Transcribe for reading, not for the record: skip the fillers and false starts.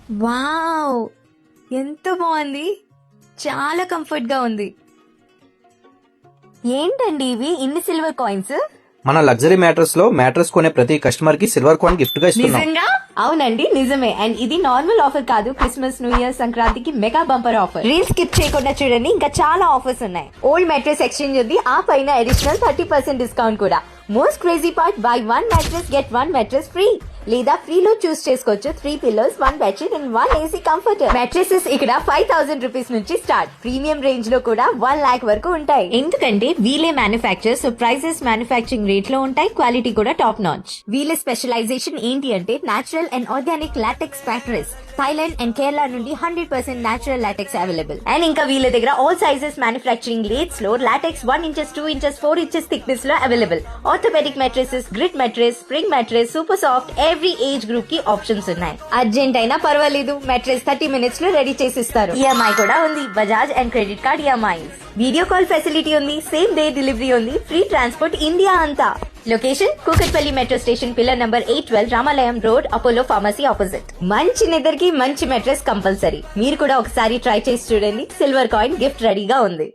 Wow, ఎంత బాగుంది. చాలా కంఫర్ట్ గా ఉంది. ఏంటండి ఇవి ఇన్ని సిల్వర్ కాయిన్స్? మన లగ్జరీ మ్యాట్రెస్ లో మ్యాట్రెస్ కొనే ప్రతి కస్టమర్ కి సిల్వర్ కాయిన్ గిఫ్ట్ గా ఇస్తున్నాం. నిజంగా? అవునండి, నిజమే. అండ్ ఇది నార్మల్ ఆఫర్ కాదు, క్రిస్మస్, న్యూ ఇయర్, సంక్రాంతికి mega bumper offer. Reel skip చేయకుండా చూడండి, ఇంకా చాలా ఆఫర్స్ ఉన్నాయి. ఓల్డ్ మ్యాట్రెస్ ఎక్స్చేంజ్ ఉంది, ఆ పైన అడిషనల్ 30% డిస్కౌంట్ కూడా. Most crazy part, by 1 mattress get 1 mattress free. లేదా ఫ్రీలో చూస్ చేసుకోవచ్చు 3 pillows, 1 bedsheet and 1 AC comforter. Mattresses ఇక్కడ 5000 రూపీస్ నుంచి స్టార్ట్. ప్రీమియం రేంజ్ లో కూడా 1 లాక్ వరకు ఉంటాయి. ఎందుకంటే వీలే manufacture, so prices manufacturing rate లో ఉంటాయి. క్వాలిటీ కూడా టాప్ నాచ్. వీలే స్పెషలైజేషన్ ఏంటి అంటే natural and organic latex mattress. Thailand and Kerala నుండి 100% నేచురల్ లాటెక్స్ అవైలబుల్. అండ్ ఇంకా వీళ్ళ దగ్గర ఆల్ సైజెస్ మ్యానుఫ్యాక్చరింగ్ రేట్స్ లో latex 1 inches, 2 inches, 4 inches thickness లో available. Orthopedic mattresses, grid mattress, spring mattress, super soft, every age group కి options ఉన్నాయి. Urgent అయినా పర్వాలేదు, మెట్రెస్ 30 మినిట్స్ లో రెడీ చేసిస్తారు. ఈఎంఐ కూడా ఉంది, Bajaj and credit card EMI. Video call facility ఉంది, సేమ్ డే డెలివరీ ఉంది, ఫ్రీ ట్రాన్స్పోర్ట్ ఇండియా అంతా. Location Kukatpally metro station, pillar number 812, రామాలయం రోడ్, అపోలో ఫార్మసీ ఆపోజిట్. మంచి నిద్రకి మంచి మెట్రెస్ కంపల్సరీ. మీరు కూడా ఒకసారి ట్రై చేసి చూడండి. సిల్వర్ కాయిన్ గిఫ్ట్ రెడీగా ఉంది.